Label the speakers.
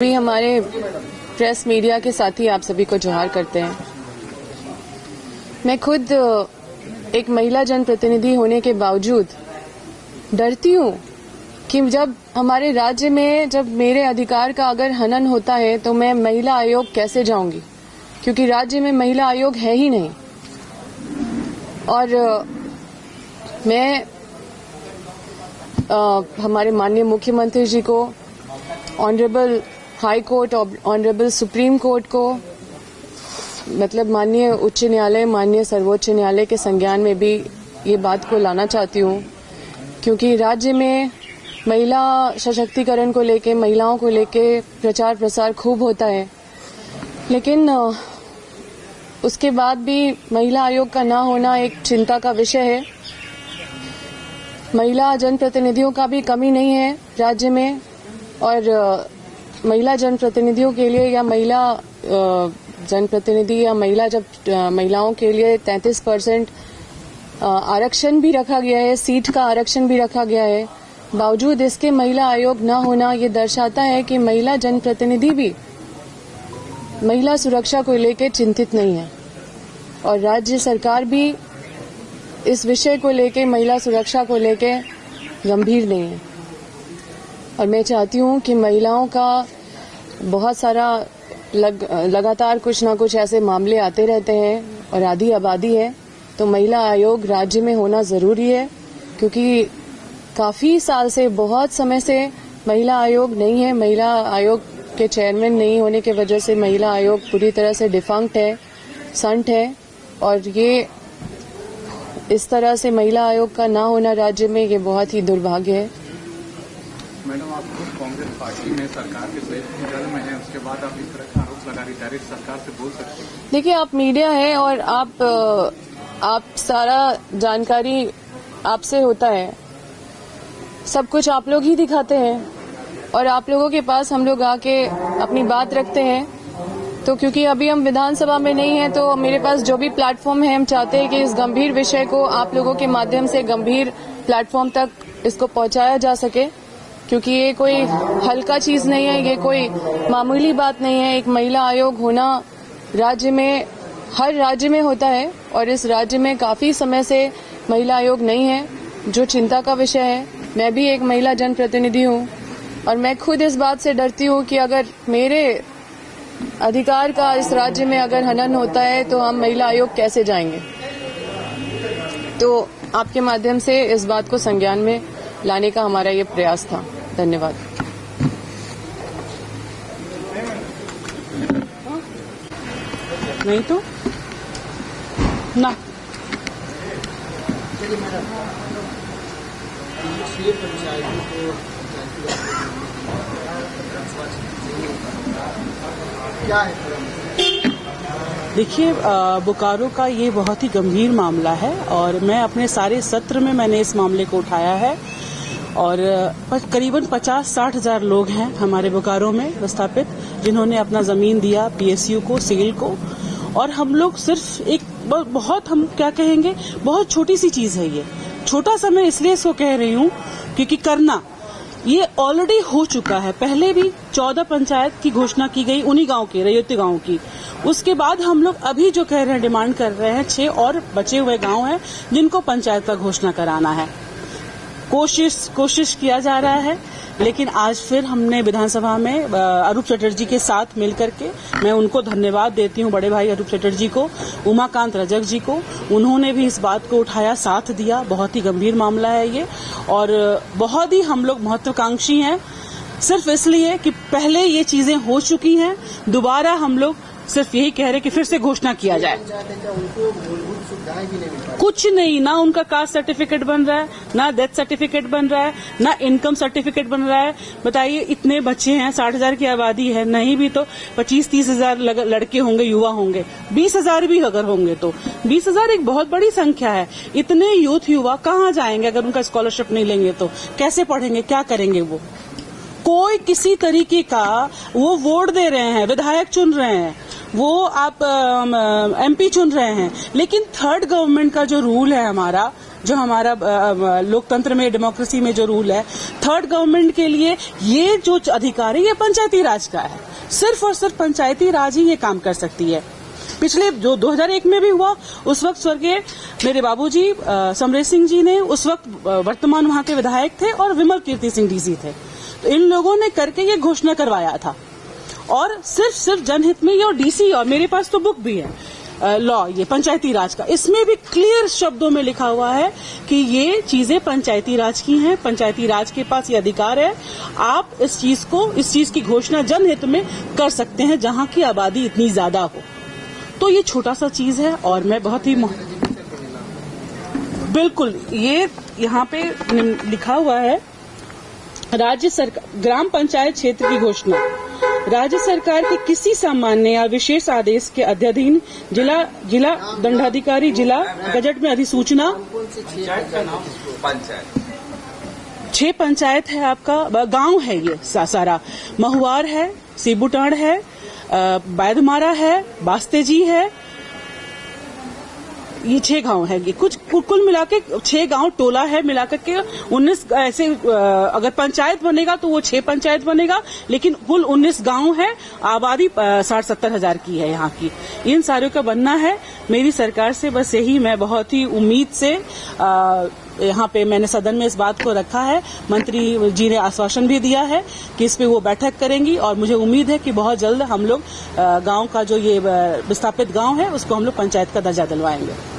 Speaker 1: भी हमारे press media के साथी आप सभी को जोहार करते हैं। मैं खुद एक महिला जनप्रतिनिधि होने के बावजूद डरती हूँ कि जब हमारे राज्य में जब मेरे अधिकार का अगर हनन होता है तो मैं महिला आयोग कैसे जाऊंगी, क्योंकि राज्य में महिला आयोग है ही नहीं। और मैं हमारे माननीय मुख्यमंत्री जी को, ऑनरेबल हाई कोर्ट और ऑनरेबल सुप्रीम कोर्ट को, मतलब माननीय उच्च न्यायालय, माननीय सर्वोच्च न्यायालय के संज्ञान में भी ये बात को लाना चाहती हूँ, क्योंकि राज्य में महिला सशक्तिकरण को लेके, महिलाओं को लेके प्रचार प्रसार खूब होता है, लेकिन उसके बाद भी महिला आयोग का ना होना एक चिंता का विषय है। महिला जनप्रतिनिधियों का भी कमी नहीं है राज्य में, और महिला जनप्रतिनिधियों के लिए या महिला जनप्रतिनिधि या महिलाओं के लिए 33% आरक्षण भी रखा गया है, सीट का आरक्षण भी रखा गया है। बावजूद इसके महिला आयोग न होना ये दर्शाता है कि महिला जनप्रतिनिधि भी महिला सुरक्षा को लेकर चिंतित नहीं है, और राज्य सरकार भी इस विषय को लेकर, महिला सुरक्षा को लेकर गंभीर नहीं है। और मैं चाहती हूँ कि महिलाओं का बहुत सारा लगातार कुछ ना कुछ ऐसे मामले आते रहते हैं और आधी आबादी है, तो महिला आयोग राज्य में होना जरूरी है, क्योंकि काफी साल से, बहुत समय से महिला आयोग नहीं है। महिला आयोग के चेयरमैन नहीं होने की वजह से महिला आयोग पूरी तरह से डिफंक्ट है, संट है, और ये इस तरह से महिला आयोग का ना होना राज्य में ये बहुत ही दुर्भाग्य है।
Speaker 2: मैडम, आप खुद कांग्रेस पार्टी में सरकार के जल में हैं, उसके बाद आप इस तरह का आरोप लगा रही, डायरेक्ट सरकार से बोल सकते हैं?
Speaker 1: देखिए, आप मीडिया है और आप सारा जानकारी आपसे होता है, सब कुछ आप लोग ही दिखाते हैं, और आप लोगों के पास हम लोग आके अपनी बात रखते हैं। तो क्योंकि अभी हम विधानसभा में नहीं है, तो मेरे पास जो भी प्लेटफॉर्म है, हम चाहते हैं कि इस गंभीर विषय को आप लोगों के माध्यम से गंभीर प्लेटफॉर्म तक इसको पहुंचाया जा सके, क्योंकि ये कोई हल्का चीज नहीं है, ये कोई मामूली बात नहीं है। एक महिला आयोग होना राज्य में, हर राज्य में होता है, और इस राज्य में काफी समय से महिला आयोग नहीं है, जो चिंता का विषय है। मैं भी एक महिला जनप्रतिनिधि हूँ, और मैं खुद इस बात से डरती हूँ कि अगर मेरे अधिकार का इस राज्य में अगर हनन होता है तो हम महिला आयोग कैसे जाएंगे। तो आपके माध्यम से इस बात को संज्ञान में लाने का हमारा ये प्रयास था। धन्यवाद।
Speaker 3: नहीं तो ना देखिए, बोकारो का ये बहुत ही गंभीर मामला है, और मैं अपने सारे सत्र में मैंने इस मामले को उठाया है। और करीबन 50-60 हजार लोग हैं हमारे बोकारो में विस्थापित, जिन्होंने अपना जमीन दिया पीएसयू को, सिविल को। और हम लोग सिर्फ एक बहुत, हम क्या कहेंगे, बहुत छोटी सी चीज है ये। छोटा सा मैं इसलिए इसको कह रही हूँ क्योंकि करना ये ऑलरेडी हो चुका है। पहले भी 14 पंचायत की घोषणा की गई, उन्हीं गांव की, रैयती गांव की। उसके बाद हम लोग अभी जो कह रहे हैं, डिमांड कर रहे हैं, 6 और बचे हुए गांव हैं जिनको पंचायत का घोषणा कराना है। कोशिश किया जा रहा है, लेकिन आज फिर हमने विधानसभा में अरूप चटर्जी के साथ मिलकर के, मैं उनको धन्यवाद देती हूँ, बड़े भाई अरूप चटर्जी को, उमाकांत रजक जी को, उन्होंने भी इस बात को उठाया, साथ दिया। बहुत ही गंभीर मामला है ये, और बहुत ही हम लोग महत्वाकांक्षी हैं, सिर्फ इसलिए कि पहले ये चीजें हो चुकी हैं। दोबारा हम लोग सिर्फ यही कह रहे कि फिर से घोषणा किया जाए। कुछ नहीं, ना उनका कास्ट सर्टिफिकेट बन रहा है, ना डेथ सर्टिफिकेट बन रहा है, ना इनकम सर्टिफिकेट बन रहा है। बताइए, इतने बच्चे हैं, 60,000 की आबादी है, नहीं भी तो 25-30 हजार लड़के होंगे, युवा होंगे, 20,000 भी अगर होंगे तो 20,000 एक बहुत बड़ी संख्या है। इतने यूथ युवा कहाँ जाएंगे अगर उनका स्कॉलरशिप नहीं लेंगे तो? कैसे पढ़ेंगे, क्या करेंगे वो? कोई किसी तरीके का, वो वोट दे रहे हैं, विधायक चुन रहे हैं, वो आप एमपी चुन रहे हैं, लेकिन थर्ड गवर्नमेंट का जो रूल है हमारा, जो हमारा लोकतंत्र में, डेमोक्रेसी में जो रूल है। थर्ड गवर्नमेंट के लिए ये जो अधिकार है ये पंचायती राज का है, सिर्फ और सिर्फ पंचायती राज ही ये काम कर सकती है। पिछले जो 2001 में भी हुआ, उस वक्त स्वर्गीय मेरे बाबूजी समरेश सिंह जी ने, उस वक्त वर्तमान वहां के विधायक थे, और विमल कीर्ति सिंह डीसी थे, तो इन लोगों ने करके ये घोषणा करवाया था, और सिर्फ जनहित में ये, और डीसी, और मेरे पास तो बुक भी है लॉ, ये पंचायती राज का, इसमें भी क्लियर शब्दों में लिखा हुआ है कि ये चीजें पंचायती राज की हैं, पंचायती राज के पास ये अधिकार है। आप इस चीज की घोषणा जनहित में कर सकते हैं जहां की आबादी इतनी ज्यादा हो। तो ये छोटा सा चीज है, और मैं बहुत ही बिल्कुल, ये यहाँ पे लिखा हुआ है, राज्य सरकार ग्राम पंचायत क्षेत्र की घोषणा राज्य सरकार के किसी सामान्य या विशेष आदेश के अध्ययन जिला दंडाधिकारी जिला गजट में अधिसूचना। 6 पंचायत है आपका, गांव है ये सारा, महुआर है, सीबुटाड़ है, बैदमारा है, बास्तेजी है, ये 6 गांव है। ये कुल मिला के 6 गांव टोला है, मिलाकर के 19 ऐसे, अगर पंचायत बनेगा तो वो 6 पंचायत बनेगा, लेकिन कुल 19 गांव है, आबादी 60-70 हजार की है यहाँ की। इन सारों का बनना है। मेरी सरकार से बस यही, मैं बहुत ही उम्मीद से यहाँ पे मैंने सदन में इस बात को रखा है, मंत्री जी ने आश्वासन भी दिया है कि इस पे वो बैठक करेंगी, और मुझे उम्मीद है कि बहुत जल्द हम लोग गांव का जो ये विस्थापित गांव है उसको हम लोग पंचायत का दर्जा दिलवाएंगे।